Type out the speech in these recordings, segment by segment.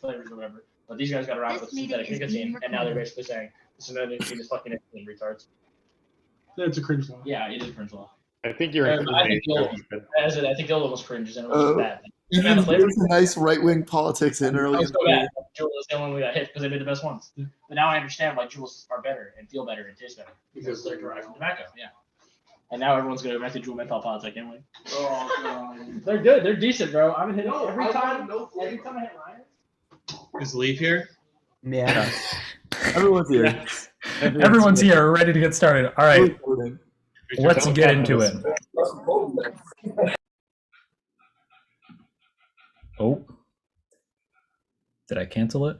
flavors or whatever. But these guys got around with synthetic nicotine, and now they're basically saying the synthetic nicotine is fucking nicotine, retards. It's a cringe law. Yeah, it is cringe law. I think you're. I think the old one was cringe, and it was bad. Even there's a nice right-wing politics in early. So bad. Juul is the only one we got hit because they made the best ones. But now I understand why Juuls are better and feel better and taste better because they're derived from tobacco. Yeah. And now everyone's gonna go back to Juul menthol pods. I can't wait. Oh god. They're good. They're decent, bro. I've been hitting every time. Every time I hit Ryan. Is Leaf here? Yeah. Everyone's here. Everyone's here, ready to get started. All right, let's get into it. Oh, did I cancel it?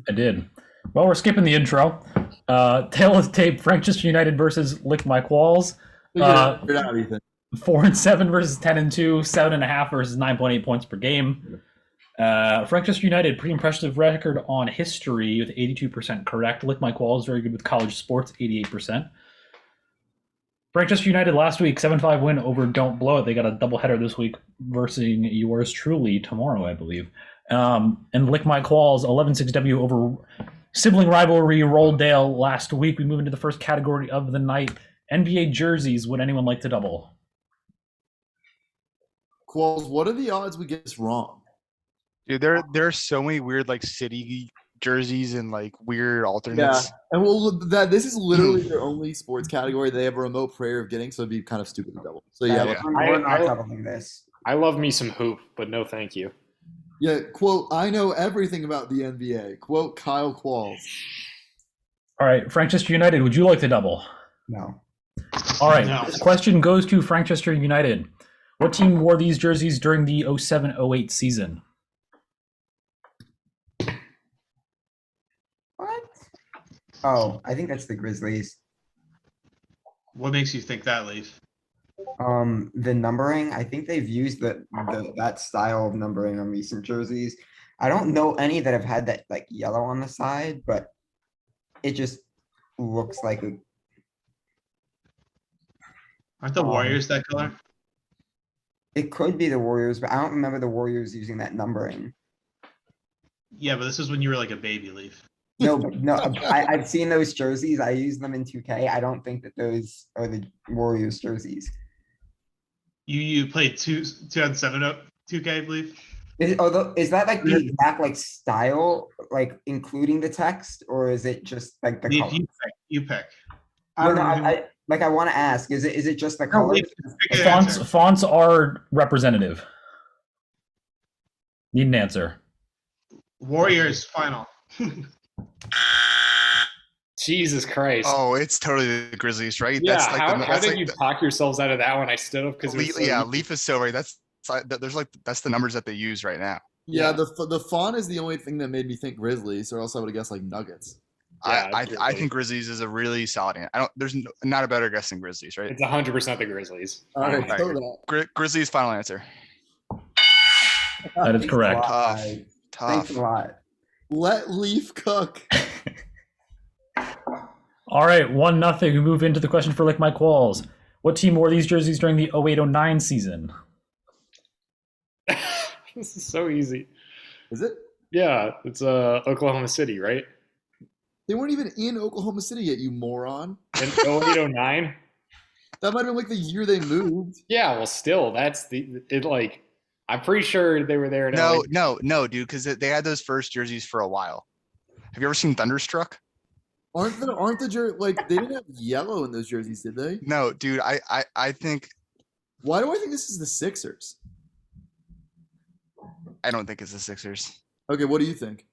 I did. Well, we're skipping the intro. Tale of the tape: Frankchester United versus Lick My Qualls. 4-7 versus 10-2, 7.5 versus 9.8 points per game. Frankchester United, pretty impressive record on history with 82% correct. Lick My Qualls, very good with college sports, 88%. Frankchester United last week, 7-5 win over Don't Blow It. They got a doubleheader this week versus yours truly tomorrow, I believe. And Lick My Qualls, 11-6 W over sibling rivalry Rolldale last week. We move into the first category of the night. NBA jerseys. Would anyone like to double? Qualls, what are the odds we get this wrong? Dude, there are so many weird like city jerseys and like weird alternates. Yeah, and this is literally their only sports category they have a remote prayer of getting, so it'd be kind of stupid to double. So yeah, we're not doubling this. I love me some hoop, but no thank you. Yeah, quote, I know everything about the NBA. Quote, Kyle Qualls. All right, Frankchester United, would you like to double? No. All right, this question goes to Frankchester United. What team wore these jerseys during the 07-08 season? What? Oh, I think that's the Grizzlies. What makes you think that, Leaf? The numbering, I think they've used that style of numbering on recent jerseys. I don't know any that have had that like yellow on the side, but it just looks like a. Aren't the Warriors that color? It could be the Warriors, but I don't remember the Warriors using that numbering. Yeah, but this is when you were like a baby, Leaf. No, I've seen those jerseys. I use them in 2K. I don't think that those are the Warriors jerseys. You played 2007 2K, I believe. Is that like the exact like style, like including the text, or is it just like the color? You pick. I want to ask, is it just the color? Fonts are representative. Need an answer. Warriors final. Jesus Christ. Oh, it's totally the Grizzlies, right? Yeah, that's like how did you talk yourselves out of that when I stood up? Because Leaf is so right. That's the numbers that they use right now. Yeah, the font is the only thing that made me think Grizzlies, or else I would have guessed like Nuggets. Yeah, I think Grizzlies is a really solid answer. There's not a better guess than Grizzlies, right? It's 100% the Grizzlies. All right, Grizzlies final answer. That is correct. Tough. Thanks a lot. Let Leaf cook. All right, 1-0. We move into the question for Lick My Qualls. What team wore these jerseys during the 08-09 season? This is so easy. Is it? Yeah, it's Oklahoma City, right? They weren't even in Oklahoma City yet, you moron. In 08-09? That might have been like the year they moved. Yeah, well, still, I'm pretty sure they were there. No, dude, because they had those first jerseys for a while. Have you ever seen Thunderstruck? Aren't the jerseys like they didn't have yellow in those jerseys, did they? No, dude. I think. Why do I think this is the Sixers? I don't think it's the Sixers. Okay, what do you think?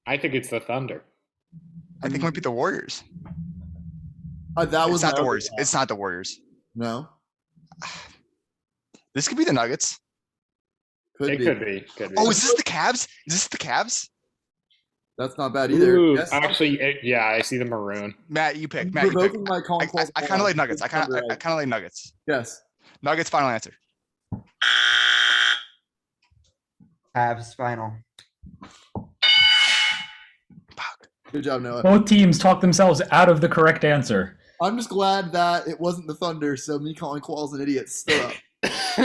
I think it's the Thunder. I think it might be the Warriors. It's not the Warriors. It's not the Warriors. No. This could be the Nuggets. Could be. Oh, is this the Cavs? Is this the Cavs? That's not bad either. Ooh, yes. actually, I see the maroon. Matt, you pick. I kind of like Nuggets. I kind of like Nuggets. Yes. Nuggets final answer. Cavs final. Fuck. Good job, Noah. Both teams talked themselves out of the correct answer. I'm just glad that it wasn't the Thunder, so me calling Qualls an idiot stood up. For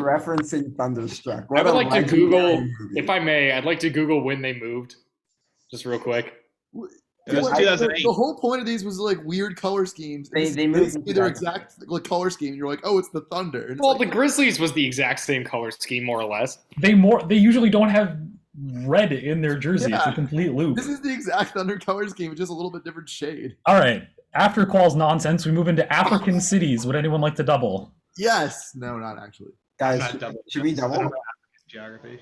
referencing Thunderstruck. I What would a like to legendary Google, movie. if I may, I'd like to Google when they moved, just real quick. It was Like, 2008. the whole point of these was like weird color schemes. And They- this is they moved basically into their that. exact like color scheme. And you're like, oh, it's the Thunder. And it's Well, like, the Grizzlies was the exact same color scheme, more or less. They usually don't have red in their jersey. It's a Yeah. complete loop. this is the exact Thunder color scheme, it's just a little bit different shade. All right. After Qualls nonsense, we move into African cities. Would anyone like to double? Yes. No, not actually. Guys, Not double. should we I don't double? know geography.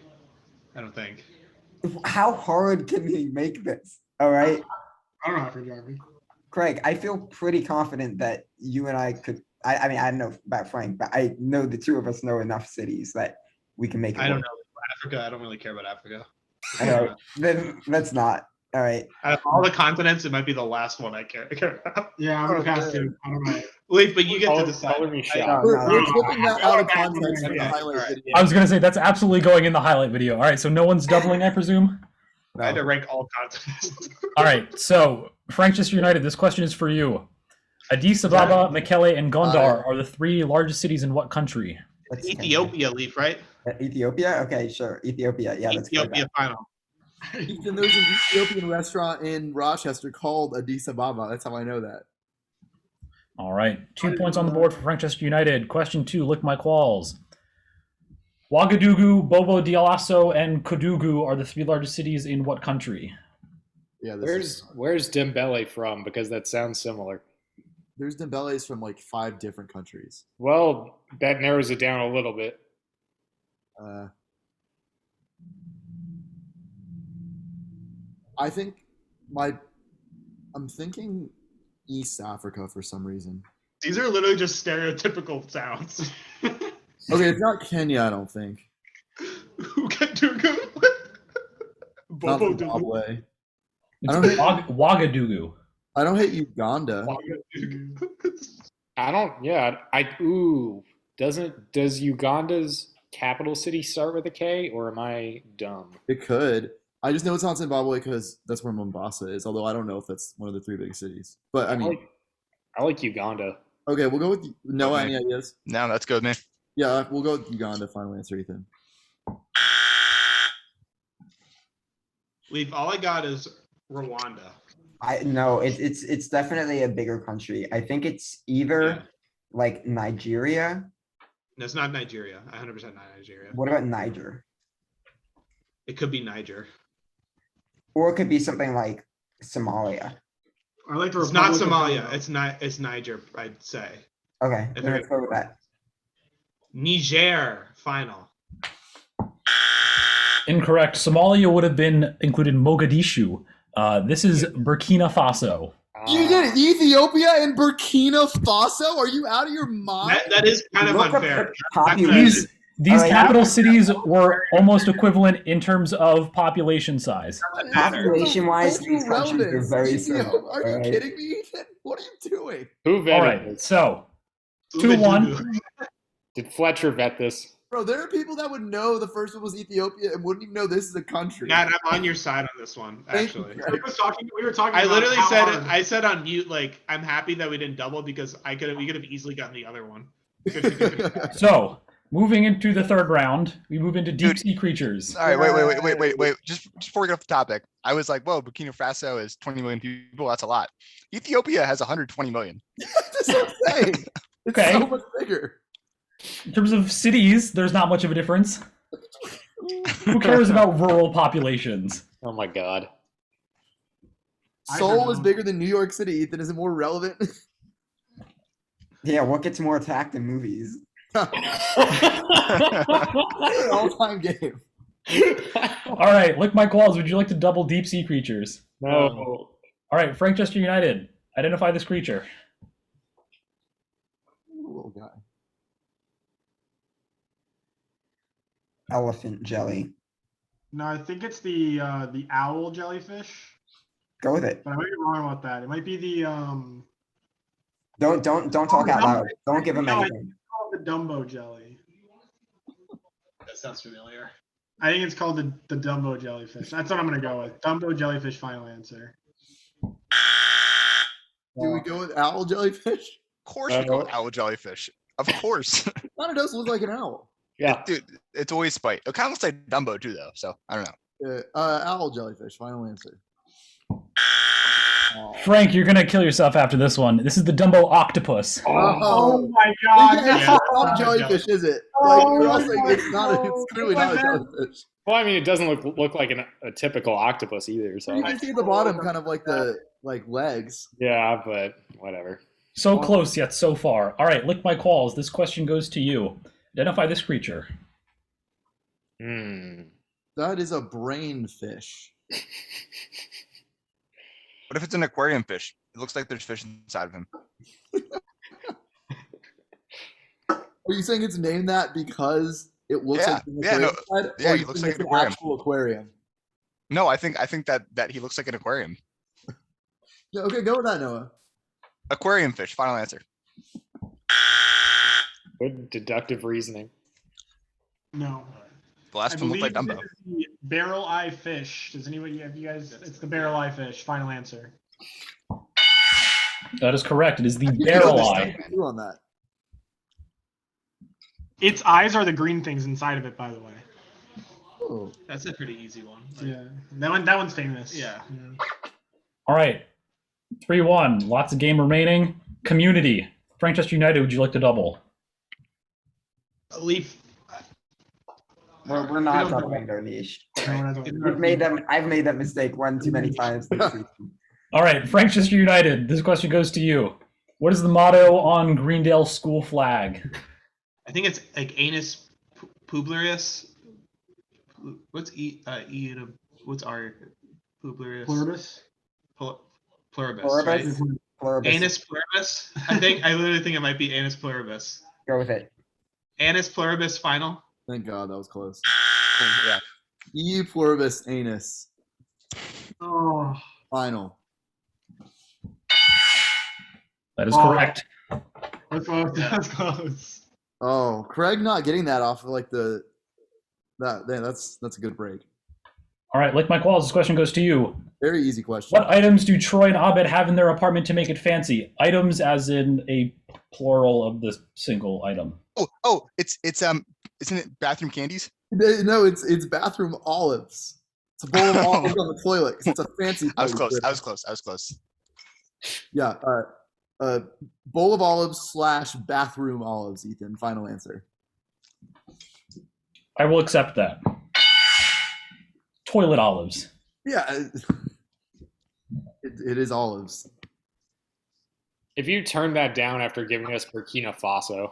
I don't think. How hard can we make this? All right. I don't know how to geography. Craig, I feel pretty confident that you and I could. I mean, I don't know about Frank, but I know the two of us know enough cities that we can make it I don't work. know Africa. I don't really care about Africa. I know. Then let's not. All right. Out of all the continents, it might be the last one I care about. Yeah, I'm gonna pass too. I don't know. Wait, but you get to Color decide. me No, shocked. We're, no, we're no. clipping that out of context in the Okay, highlight alright. video. I was going to say that's absolutely going in the highlight video. All right. So no one's doubling, I presume? I had to No. rank all continents. All right. So, Frankchester United, this question is for you. Addis Ababa, Mekelle, and Gondar are the three largest cities in what country? Let's Ethiopia, Leaf, right? Ethiopia? Okay, sure. Ethiopia. Yeah, let's go. Ethiopia final. Ethan, there's an Ethiopian restaurant in Rochester called Addis Ababa. That's how I know that. All right. 2 points on the board for Frankchester United. Question 2, lick my qualls. Ouagadougou, Bobo Dioulasso, and Kodougou are the three largest cities in what country? Yeah, Where's Dembele from? Because that sounds similar. there's Dembele's from like 5 different countries. Well, that narrows it down a little bit. I think I'm thinking East Africa for some reason. These are literally just stereotypical sounds. Okay, it's not Kenya, I don't think. Who can do good? Not Bobo do Zimbabwe. It's I don't hate- Ouagadougou. I don't hate Uganda. I don't. Yeah. Does Uganda's capital city start with a K, or am I dumb? It could. I just know it's not Zimbabwe because that's where Mombasa is. Although I don't know if that's one of the 3 big cities. But I mean, I like Uganda. okay, we'll go with Noah. Any ideas? No, that's good, man. Yeah, we'll go with Uganda. Final answer, Ethan. Leaf, all I got is Rwanda. No, it's definitely a bigger country. I think it's either Yeah. like Nigeria. No, it's not Nigeria. 100% not Nigeria. What about Niger? It could be Niger. Or it could be something like Somalia. I like the It's not Republic of Somalia. Congo. It's Niger, I'd say. Okay, If then it- let's go with that. Niger final. Incorrect. Somalia would have been included Mogadishu. This is Burkina Faso. You did Ethiopia and Burkina Faso? Are you out of your mind? That is kind of Look up unfair. the population. These Alright. capital cities were almost equivalent in terms of population size. Population-wise, Cultural these countries are relevance. very Ethiopia. similar. Are you alright? kidding me, Ethan? What are you doing? Who All vetted right. this? So 2-1. Did Fletcher vet this? Bro, there are people that would know the first one was Ethiopia and wouldn't even know this is a country. Matt, I'm on your side on this one, Thank you, actually. Greg. We were talking. I about literally how said hard- it. I said on mute, like, I'm happy that we didn't double because we could have easily gotten the other one. So moving into the third round, we move into deep sea creatures. All right, wait. Just before we get off the topic, I was like, whoa, Burkina Faso is 20 million people. That's a lot. Ethiopia has 120 million. That's what I'm saying. It's Okay. so much bigger. In terms of cities, there's not much of a difference. Who cares about rural populations? Oh my god. Seoul is bigger than New York City, Ethan. Is it more relevant? Yeah, what gets more attacked in movies? All-time game. All right, lick my qualls. Would you like to double deep sea creatures? No. All right, Frankchester United. Identify this creature. Little guy. Elephant jelly. No, I think it's the owl jellyfish, Go with it. but I might be wrong about that. It might be the Don't talk out loud. Don't give him No, I- anything. called the Dumbo jelly. That sounds familiar. I think it's called the Dumbo jellyfish. That's what I'm gonna go with. Dumbo jellyfish. Final answer. Do we go with owl jellyfish? Of course, we go with owl jellyfish. Of course. Kind of does look like an owl. Yeah. Dude, it's always Spite. It kind of looks like Dumbo too, though. So I don't know. Owl jellyfish. Final answer. Frank, you're gonna kill yourself after this one. This is the Dumbo octopus. Oh my god. Yeah, it's not a jellyfish, is it? Like, you're all saying it's not. It's clearly not a jellyfish. Well, I mean, it doesn't look like a typical octopus either. So You can see at the bottom, kind of like the legs. yeah, but whatever. So close yet so far. All right, lick my qualls. This question goes to you. Identify this creature. That is a brain fish. What if it's an aquarium fish? It looks like there's fish inside of him. Are you saying it's named that because it looks Yeah, like an yeah, aquarium? no, Side, yeah, or he you looks think like an it's aquarium. actual aquarium. No, I think that he looks like an aquarium. Yeah, okay, go with that, Noah. Aquarium fish. Final answer. Good deductive reasoning. No. The I last one looked believe like this Dumbo. is the barrel eye fish. Does anybody have you guys? It's the barrel eye fish. Final answer. That is correct. It is the You barrel know eye. there's two on that. Its eyes are the green things inside of it, by the way. Oh. That's a pretty easy one. Like, Yeah, that one's famous. Yeah. All right. 3-1. Lots of game remaining. Community. Frankchester United, would you like to double? Leaf. We're not We don't doubling their niche. No, we're not doing I've made that mistake one too many times this season. All right, Frankchester United. This question goes to you. What is the motto on Greendale school flag? I think it's like anus publius. What's what's R? Publius. Pluribus. Pluribus. Pluribus? Right? Pluribus. Anus pluribus. I literally think it might be anus pluribus. Go with it. Anus pluribus final. Thank God, that was close. Yeah. E pluribus anus. Oh. Final. That is correct. That's close. That's close. Oh, Craig not getting that off of like that's a good break. All right, Lick Mike Walls, this question goes to you. Very easy question. What items do Troy and Abed have in their apartment to make it fancy? Items as in a plural of the single item. It's isn't it bathroom candies? No, it's bathroom olives. It's a bowl of olives on the toilet 'cause it's a fancy. I was place. close. I was close. Yeah. Bowl of olives / bathroom olives. Ethan, final answer. I will accept that. Toilet olives. Yeah. It is olives. If you turn that down after giving us Burkina Faso,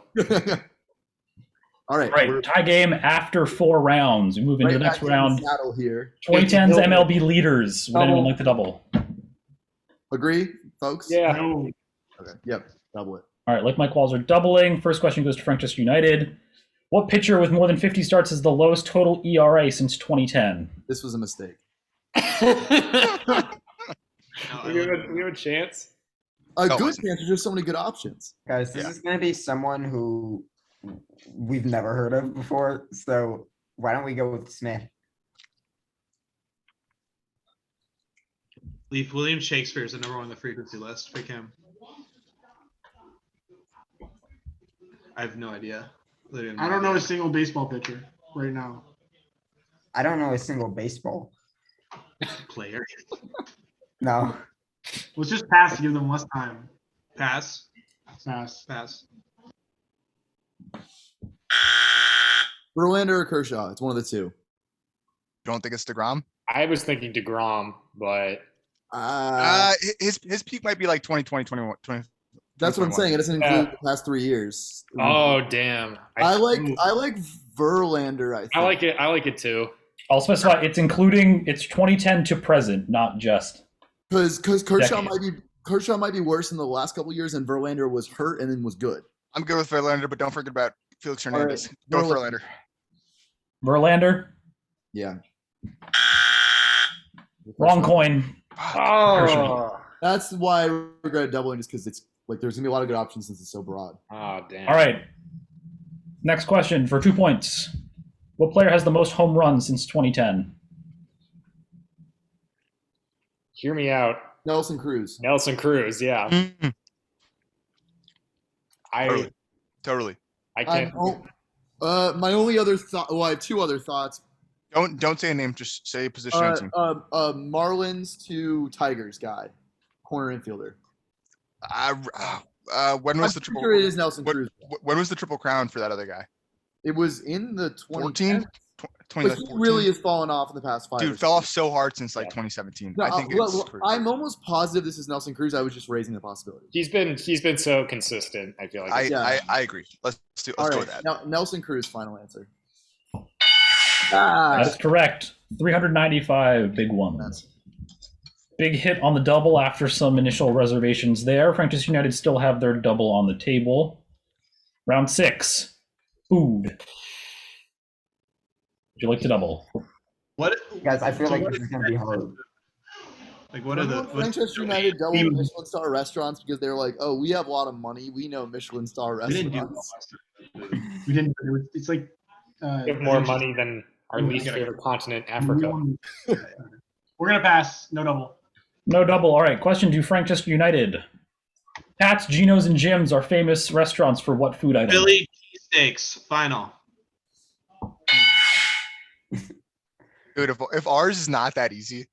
All right. All right, tie game after 4 rounds. We move into Right the next back to round. the saddle here. 2010's MLB leaders. Would anyone Double. like to double? Agree, folks? yeah, No. Okay. Yep. Double it. All right, Lick Mike Walls are doubling. First question goes to Frankchester United. What pitcher with more than 50 starts has the lowest total ERA since 2010? This was a mistake. we have a chance. A No, it good wasn't. chance. There's just so many good options. Guys, this is going to be someone who we've never heard of before. So why don't we go with Smith? Leaf William Shakespeare is the number one on the frequency list. Pick him. I have no idea. Literally no I don't know a idea. single baseball pitcher right now. I don't know a single baseball. Player. No. Let's just pass to give them less time. Pass. Pass. Pass. Verlander or Kershaw? It's one of the two. You don't think it's DeGrom? I was thinking DeGrom, but His peak might be like 2020, 21, 20. That's what I'm 2021. saying. It doesn't include the past 3 years. oh damn, I like Verlander. I like it too. I'll specify it's 2010 to present, not just. because Kershaw Decade. might be worse in the last couple years, and Verlander was hurt and then was good. I'm good with Verlander, but don't forget about Felix Hernandez. right, Go with Verlander. Verlander, Yeah. wrong coin. Oh, That's why I regret doubling, just because it's like there's gonna be a lot of good options since it's so broad. damn. All right. Next question for 2 points. What player has the most home runs since 2010? Hear me out, Nelson Cruz. Nelson Cruz. Yeah, Mm. I Totally. Totally. I can't. My only other thought. Well, I have two other thoughts. Don't say a name. Just say a position on the team. Marlins to Tigers guy, corner infielder. When was I'm the pretty triple? sure it is Nelson Cruz. When was the triple crown for that other guy? It was in the 14? 20. But he really has fallen off in the past 5 Dude, years. fell off so hard since like 2017. No, I think I'm almost positive this is Nelson Cruz. I was just raising the possibility. He's been so consistent. I feel like. I agree. Let's go with that. Now, Nelson Cruz, final answer. That is correct. 395 big ones. Big hit on the double after some initial reservations there. Frankchester United still have their double on the table. Round 6. Food. Would you like to double? What? Guys, I feel like this is gonna be hard. Like, what are the? Frankchester United double Michelin star restaurants because they're like, oh, we have a lot of money. We know Michelin star We didn't do restaurants. We didn't. It's like. We have more money than our least favorite continent, Africa. We're gonna pass. No double. No double. All right. Question to Frankchester United. Pat's, Geno's, and Jim's are famous restaurants for what food item? Philly cheesesteaks. Final. Dude, if ours is not that easy,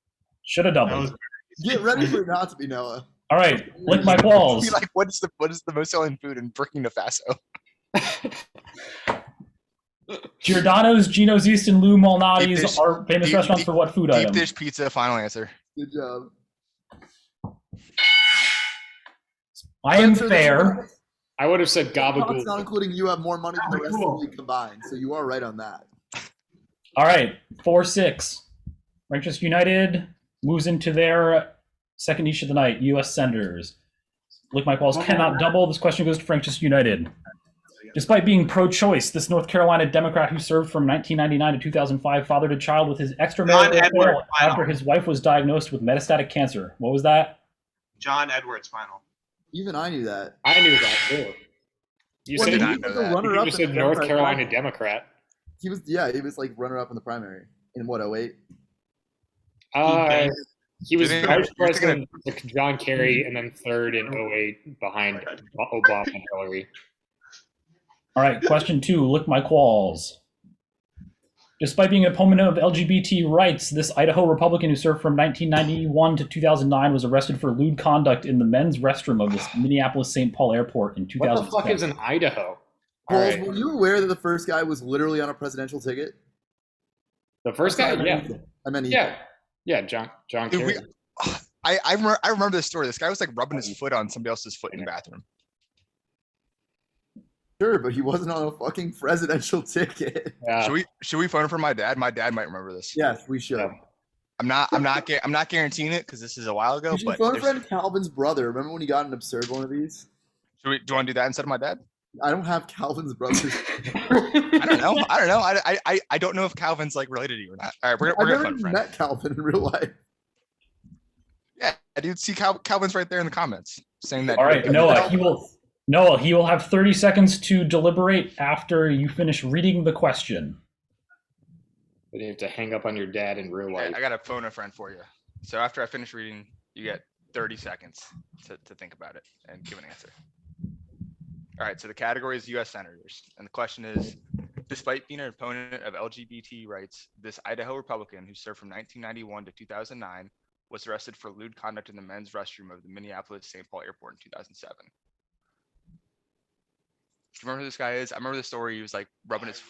Should have doubled. Get ready for it not to be Noah. All right. Lick my balls. be like, what is the most selling food in Burkina Faso? Giordano's, Geno's East, and Lou Malnati's are famous restaurants for what food item? Deep dish pizza. Final answer. Good job. I am fair. I would have said It's gabagool. not including you have more money than the rest of the league combined, so you are right on that. All right. 4-6. Frankchester United moves into their second niche of the night, U.S. Senators. Lick my balls cannot double. This question goes to Frankchester United. Despite being pro-choice, this North Carolina Democrat who served from 1999 to 2005 fathered a child with his extramarital affair after his wife was diagnosed with metastatic cancer. What was that? John Edwards. Final. Even I knew that. I knew that too. You Well, said, he not was know the that. runner-up you in said the North Democrat Carolina primary. Democrat. He was like runner-up in the primary in what, 08? He was Didn't- vice you're thinking president with John Kerry and then third in 08 behind Obama and Hillary. All right, question 2, lick my qualls. Despite being an opponent of LGBT rights, this Idaho Republican who served from 1991 to 2009 was arrested for lewd conduct in the men's restroom of this Minneapolis-St. Paul airport in 2010. What the fuck is an Idaho? Qualls, Alright. were you aware that the first guy was literally on a presidential ticket? The first guy? Yeah. I mean, Yeah, John Dude, Kerry. I remember this story. This guy was like rubbing his foot on somebody else's foot in the bathroom. sure, but he wasn't on a fucking presidential ticket. Yeah. Should we phone it for my dad? My dad might remember this. Yes, we should. Yeah. I'm not guaranteeing it because this is a while ago. We should But phone a there's- friend Calvin's brother. Remember when he got an absurd one of these? do you want to do that instead of my dad? I don't have Calvin's brother. I don't know. I don't know if Calvin's like related to you or not. All right, we're I've gonna never phone a even friend. met Calvin in real life. Yeah, dude. See, Calvin's right there in the comments saying that. All right, Noah, he will have 30 seconds to deliberate after you finish reading the question. But you have to hang up on your dad in real life. I got to phone a friend for you. So after I finish reading, you get 30 seconds to think about it and give an answer. All right, so the category is U.S. Senators. And the question is, despite being an opponent of LGBT rights, this Idaho Republican who served from 1991 to 2009 was arrested for lewd conduct in the men's restroom of the Minneapolis-St. Paul airport in 2007. Do you remember who this guy is? I remember the story. He was like rubbing his.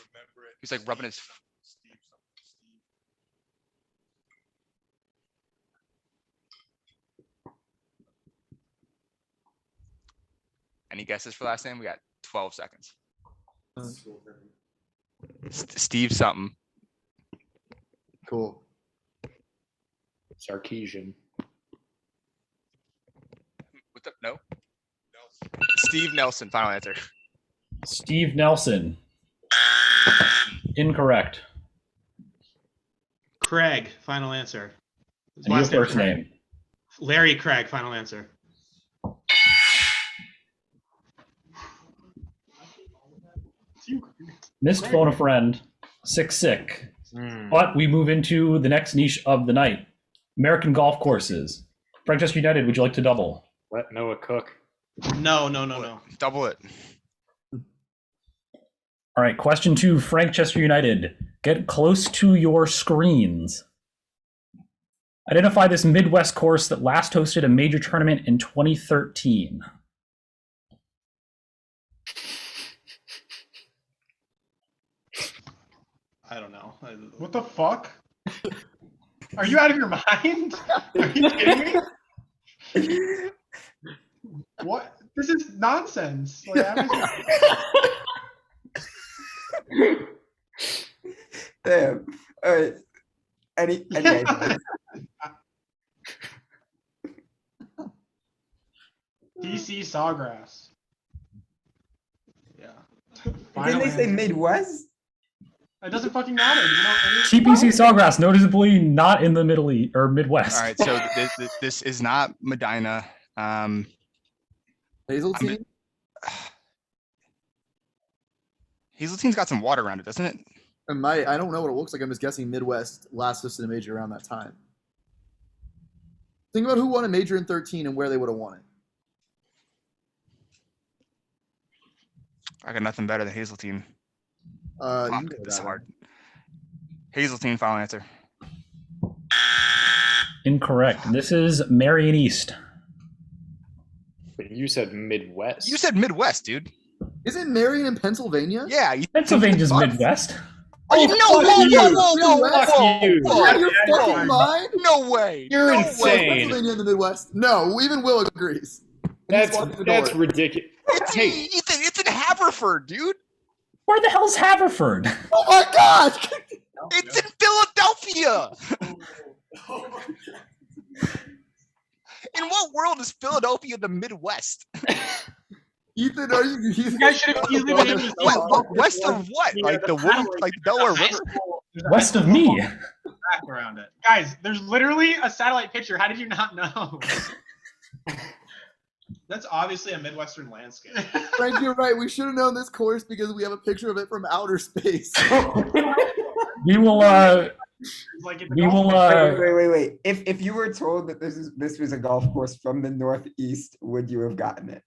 Any guesses for last name? We got 12 seconds. Steve something. Cool. Sarkeesian. What the? No. Steve Nelson. Final answer. Steve Nelson. Incorrect. Craig. Final answer. His And your last name's first Craig. name. Larry Craig. Final answer. Missed phone a friend. Sick. But we move into the next niche of the night. American golf courses. Frankchester United, would you like to double? Let Noah cook. No. Double it. All right, question 2, Frankchester United. Get close to your screens. Identify this Midwest course that last hosted a major tournament in 2013. I don't know. What the fuck? Are you out of your mind? Are you kidding me? What? This is nonsense. Like, Damn. All right. Any ideas? DC Sawgrass. Yeah. Didn't they say Midwest? It doesn't fucking matter. You know, TPC Sawgrass, noticeably not in the Middle East or Midwest. All right, so this is not Medina. Hazeltine? Hazeltine's got some water around it, doesn't it? I don't know what it looks like. I'm just guessing Midwest last hosted a major around that time. Think about who won a major in 13 and where they would have won it. I got nothing better than Hazeltine. You Fuck, can go this is that hard. Hazeltine, final answer. Incorrect. This is Marion East. You said Midwest. You said Midwest, dude. Isn't Marion in Pennsylvania? Yeah. Pennsylvania's Midwest. Oh, no, Fuck you. You out of your fucking mind? No way. You're No insane. way. Pennsylvania in the Midwest? No, even Will agrees. That's ridiculous. It's, Hey, Ethan, it's in Haverford, dude. Where the hell's Haverford? Oh my God! It's in Philadelphia. In what world is Philadelphia the Midwest? Ethan, are you? you guys should have easily been able to What, west of what? Like the like the Delaware River? West of me. around it. Guys, there's literally a satellite picture. How did you not know? That's obviously a Midwestern landscape. Frank, you're right. We should have known this course because we have a picture of it from outer space. We will. Like We will. Wait. If you were told that this was a golf course from the Northeast, would you have gotten it?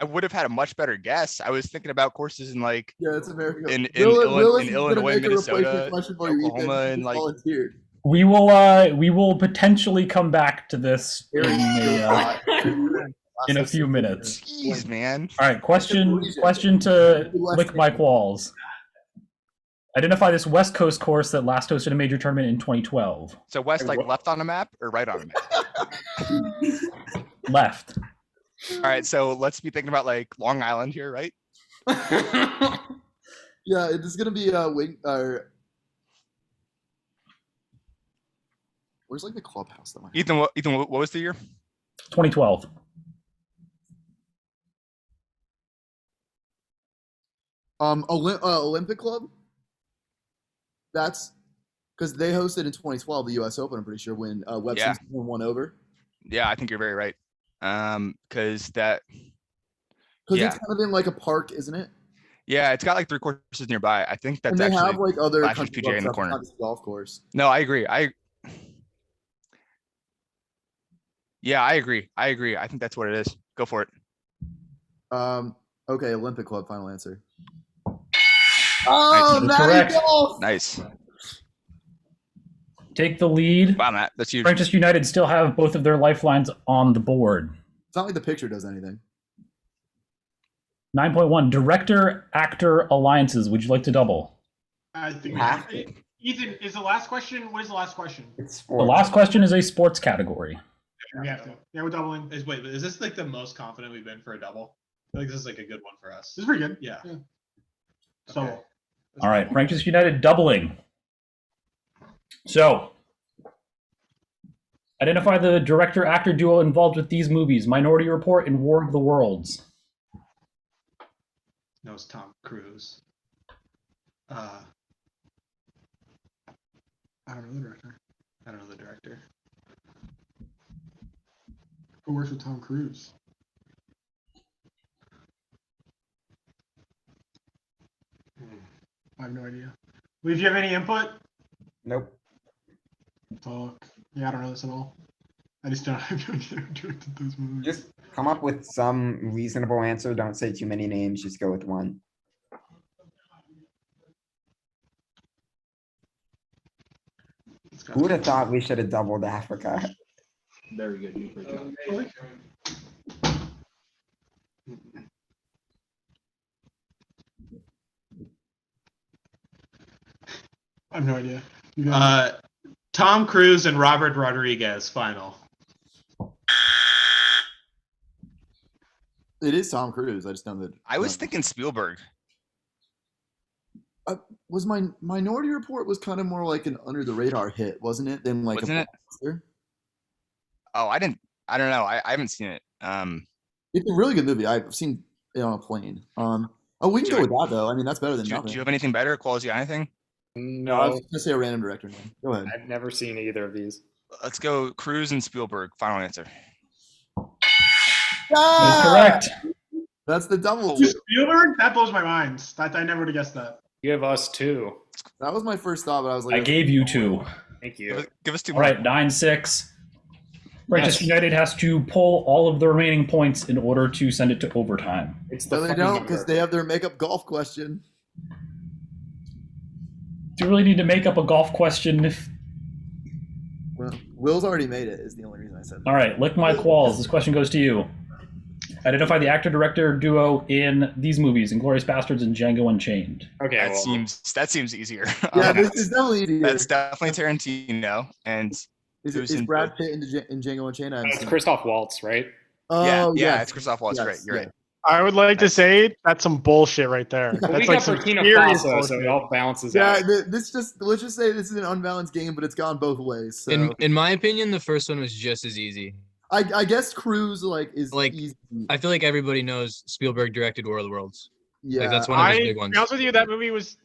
I would have had a much better guess. I was thinking about courses in like Yeah, that's America. in Illinois, Illinois, Minnesota, Oklahoma, and like volunteered. We will potentially come back to this in a few minutes. jeez, man. All right, question to Lick My Qualls. Identify this West Coast course that last hosted a major tournament in 2012. So west, like left on a map or right on a map? Left. All right, so let's be thinking about like Long Island here, right? Yeah, it's gonna be wing. Where's like the clubhouse that might? Ethan, what was the year? 2012. Olympic Club. That's because they hosted in 2012 the U.S. Open. I'm pretty sure when Webb Yeah. Simpson won over. Yeah, I think you're very right. Because Because Yeah. it's kind of in like a park, isn't it? yeah, it's got like 3 courses nearby. I think that's And they actually have like other Lashes country PGA in the clubs, corner. not just golf course. No, I agree. I agree. I think that's what it is. Go for it. Okay, Olympic Club. Final answer. Oh, Nice. Matty Correct. Golf. Nice. Take the lead. Wow, Matt, that's huge. Frankchester United still have both of their lifelines on the board. It's not like the picture does anything. 9.1 Director Actor Alliances. Would you like to double? I think Have to. Ethan, is the last question? What is the last question? It's The sports. last question is a sports category. We have to. Yeah, we're doubling. Is this like the most confident we've been for a double? I feel like this is like a good one for us. This is pretty good. Yeah. So, Okay. All right, Frankchester United doubling. So, identify the director-actor duo involved with these movies: Minority Report and War of the Worlds. No, it's Tom Cruise. I don't know the director. I don't know the director. who works with Tom Cruise? I have no idea. Lee, if you have any input? Nope. Fuck. Yeah, I don't know this at all. I just don't have no idea who directed those movies. Just come up with some reasonable answer. Don't say too many names. Just go with one. Who would have thought we should have doubled Africa? Very good. You great job. I have no idea. You got Tom Cruise and Robert Rodriguez final. It is Tom Cruise. I just know that. I was thinking Spielberg. Was my Minority Report was kind of more like an under the radar hit, wasn't it? Than like Wasn't it? blockbuster? Oh, I don't know. I haven't seen it. It's a really good movie. I've seen it on a plane. We can go with that though. I mean, that's better than Do nothing. you have anything better? Qualls, you got anything? I was No, gonna say a random director name. Go ahead. I've never seen either of these. Let's go Cruise and Spielberg. Final answer. That is correct. That's the double. Spielberg? That blows my mind. That I never would have guessed that. Give us 2. That was my first thought, but I was like, I gave you 2. Thank you. Give us 2 All more. right, 9-6. Frankchester United has to pull all of the remaining points in order to send it to overtime. It's the no, they fucking don't because number. they have their makeup golf question. Do you really need to make up a golf question? Well, Will's already made it. Is the only reason I said that. All right, lick my qualls. This question goes to you. Identify the actor-director duo in these movies: *Inglourious Bastards* and *Django Unchained*. Okay, That well, seems easier. Yeah, this is definitely easier. That's definitely Tarantino. And Is who's is in Brad both? Pitt in Django Unchained? I haven't it's seen it. Christoph Waltz, right? yeah, Oh, yes. it's Christoph Waltz. Yes, Right, you're right. I would like to say that's some bullshit right there. Well, That's we like got some Burkina serious Faso, so bullshit. it all balances Yeah, out. let's just say this is an unbalanced game, but it's gone both ways. So In my opinion, the first one was just as easy. I guess Cruise is Like, easy. I feel like everybody knows Spielberg directed War of the Worlds. Yeah, that's one of his To big ones. be honest with you, that movie was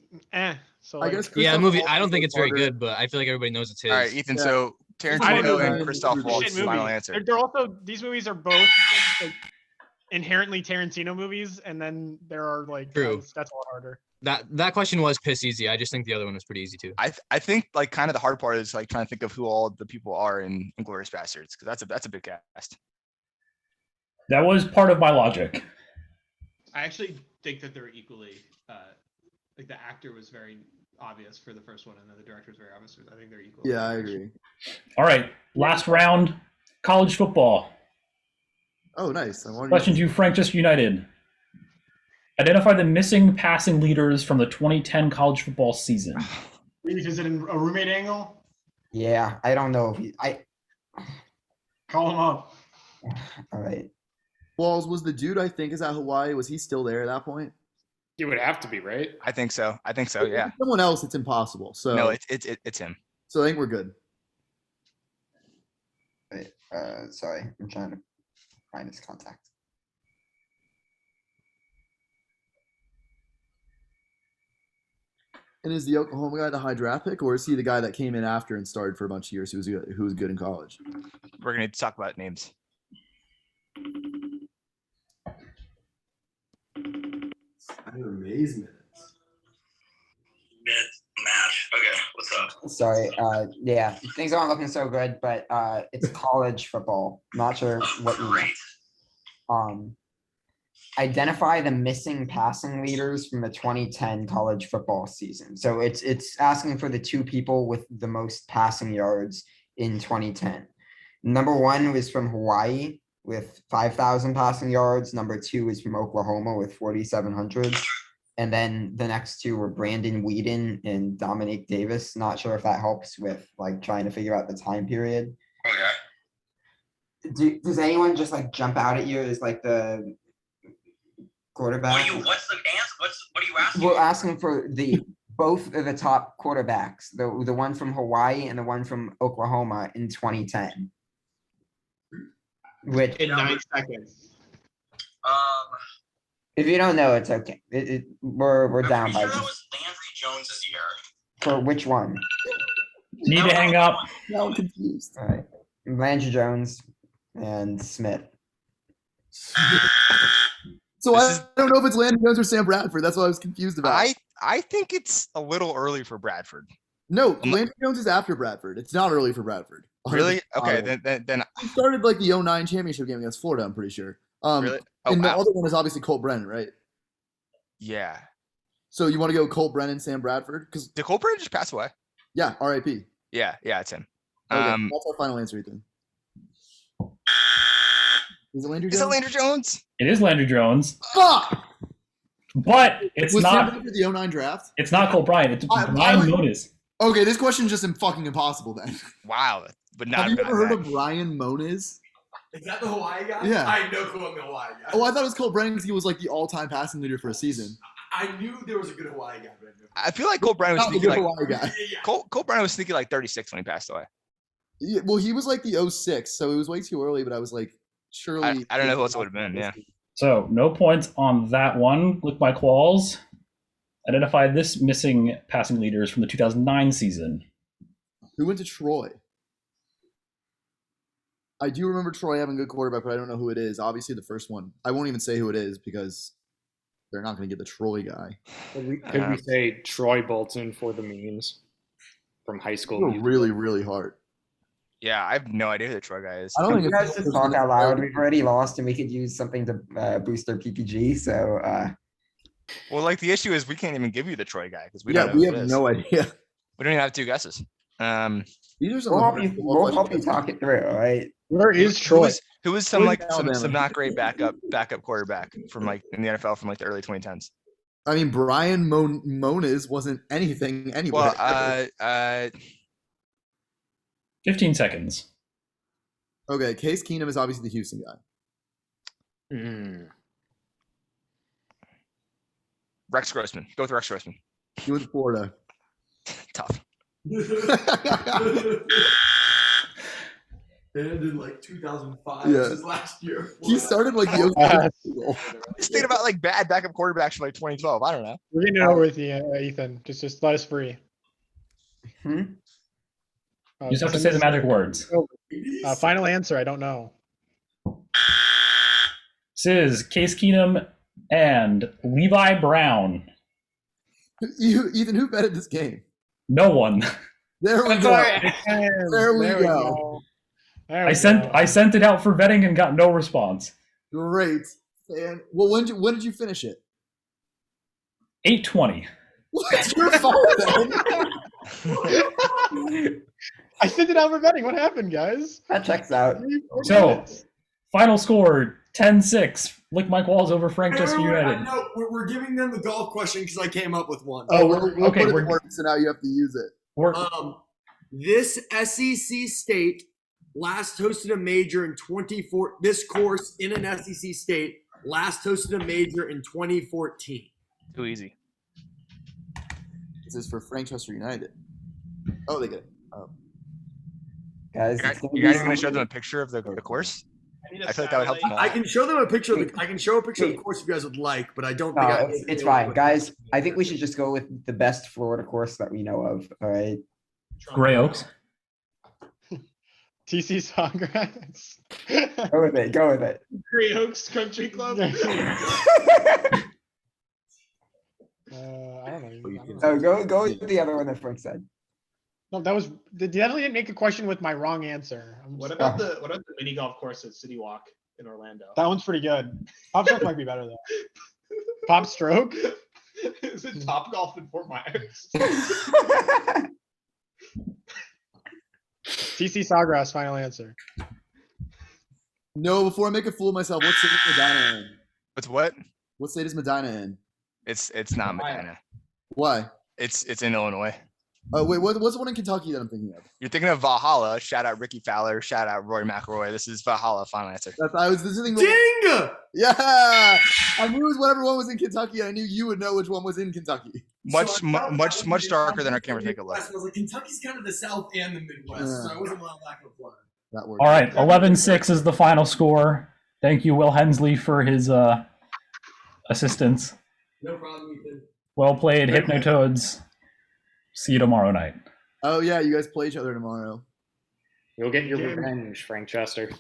So I like, guess Yeah, the Christoph movie. Waltz I don't think is it's very harder. good, but I feel like everybody knows it's his. All right, Ethan. Yeah. So I didn't Tarantino know and that. Christoph Shit Waltz. shit Final movie. answer. They're also these movies are both like, inherently Tarantino movies, and then there are like True. that's a lot harder. That question was piss easy. I just think the other one was pretty easy too. I think like kind of the hard part is like trying to think of who all the people are in *Inglourious Bastards* because that's a big cast. That was part of my logic. I actually think that they're equally like the actor was very obvious for the first one, and then the director was very obvious. I think they're equal. Yeah, I agree. All right, last round, college football. Oh, nice. I wanted Question to Frankchester United. Identify the missing passing leaders from the 2010 college football season. Is it in a roommate angle? Yeah, I don't know. Call him up. All right. Qualls was the dude I think is at Hawaii. Was he still there at that point? He would have to be, right? I think so. Yeah. If someone else, it's impossible. So No, it's him. so I think we're good. Wait, sorry, I'm trying to find his contact. And is the Oklahoma guy the high draft pick, or is he the guy that came in after and started for a bunch of years who was good in college? We're gonna need to talk about names. Amazement. Match. Okay, what's up? Sorry, yeah, things aren't looking so good, but it's college football. Not sure what you Great. identify the missing passing leaders from the 2010 college football season. So it's asking for the two people with the most passing yards in 2010. Number one was from Hawaii with 5,000 passing yards. Number two is from Oklahoma with 4,700. And then the next two were Brandon Whedon and Dominique Davis. Not sure if that helps with like trying to figure out the time period. Okay. Does anyone just like jump out at you as like the quarterback? What's the answer? What are you asking? We're asking for both of the top quarterbacks, the one from Hawaii and the one from Oklahoma in 2010. Which, In 9 seconds. if you don't know, it's okay. We're I'm down pretty by sure that was Landry Jones this year. for which one? Need to hang up. Now I'm confused. All right, Landry Jones and Smith. So This I is- don't know if it's Landon Jones or Sam Bradford. That's what I was confused about. I think it's a little early for Bradford. No, Landon Jones is after Bradford. It's not early for Bradford. Really? Okay, 100%. then He started like the 09 championship game against Florida, I'm pretty sure. really? Oh, And the wow. other one is obviously Colt Brennan, right? Yeah. So you want to go Colt Brennan, Sam Bradford? Because Did Colbert just pass away? yeah, RIP. Yeah, it's him. Okay, that's our final answer, Ethan. Is it Landry Is it Jones? Landry Jones? It is Landry Jones, Fuck! but it's Was not. Sam for the 09 draft? It's not Cole Bryant. It's I Brian would- Moniz. Okay, this question's just fucking impossible then. Wow, but not. Have you ever heard that. of Brian Moniz? Is that the Hawaii guy? Yeah. I had no clue on the Hawaii guy. Oh, I thought it was Cole Bryant because he was like the all-time passing leader for a season. I knew there was a good Hawaii guy, but I never. I feel like Cole Bryant was Not the sneaky good like Hawaii guy. Yeah. Cole Bryant was sneaky like 36 when he passed away. Yeah, well, he was like the 06, so it was way too early. But I was like, surely. I don't know who else it would have been. Yeah. So no points on that one. Look by Qualls. Identify this missing passing leaders from the 2009 season. Who went to Troy? I do remember Troy having a good quarterback, but I don't know who it is. Obviously, the first one. I won't even say who it is because they're not going to get the Troy guy. Could we say Troy Bolton for the memes from high school? It's really, really hard. Yeah, I have no idea who the Troy guy is. I don't Can think you it's- guys just talk out loud? We've already lost, and we could use something to boost our PPG. So Well, like the issue is we can't even give you the Troy guy because we Yeah, don't know we who it have is. no idea. We don't even have two guesses. These are some we'll of help the you. We'll help you talk it through. All right. Where is Who Troy? was some Who's like some Alabama? not great backup quarterback from like in the NFL from like the early 2010s? I mean, Brian Moniz wasn't anything anyway. Well, 15 seconds. Okay, Case Keenum is obviously the Houston guy. Rex Grossman. Go with Rex Grossman. He went to Florida. Tough. And in like 2005, Yeah. which is last year. He started like the 06 Just think about like bad backup quarterbacks from like 2012. I don't know. We're getting it over with you, Ethan. Just let us free. Hmm? You just have to say the magic words. Final answer. I don't know. This is Case Keenum and Levi Brown. Ethan, who betted this game? No one. There we That's go. all right. There we go. There I we sent go. I sent it out for vetting and got no response. Great. And well, when did you finish it? 8:20. What's your fault then? I sent it out for betting. What happened, guys? That checks out. So, final score 10-6. Lick Mike Walls over Frankchester United. No, we're giving them the golf question because I came up with one. Oh, we'll okay, put it we're- to work, so now you have to use it. We're, This SEC state last hosted a major in 24. This course in an SEC state last hosted a major in 2014. Too easy. This is for Frankchester United. Oh, they get it. Oh. Guys, You it's gonna guys be are gonna so- show them a picture of the course? I feel like that would help them a lot. I can show them a picture of the. I can show a picture of the course if you guys would like, but I don't No, think I it's fine, guys. I think we should just go with the best Florida course that we know of. All right. Gray Oaks. TC Sawgrass. Go with it. Go with it. Grey Oaks Country Club. I don't know. So go with the other one that Frank said. No, that was they definitely didn't make a question with my wrong answer. What about the mini golf course at City Walk in Orlando? That one's pretty good. Pop Stroke might be better though. Pop Stroke? Is it Top Golf in Fort Myers? TC Sawgrass, final answer. No, before I make a fool of myself, what state is Medina in? What's what? What state is Medina in? It's not Medina. Why? It's in Illinois. Oh, wait, what's the one in Kentucky that I'm thinking of? You're thinking of Valhalla. Shout out Ricky Fowler. Shout out Roy McIlroy. This is Valhalla. Final answer. I was thinking. Ding! Yeah, I knew it was whatever one was in Kentucky. I knew you would know which one was in Kentucky. Much darker than our camera. Take a look. I was like, Kentucky's kind of the South and the Midwest, so I wasn't allowed back to Florida. That works. All right, 11-6 is the final score. Thank you, Will Hensley, for his assistance. No problem, Ethan. Well played, Hypnotoads. See you tomorrow night. Oh yeah, you guys play each other tomorrow. You'll get your revenge, Frankchester.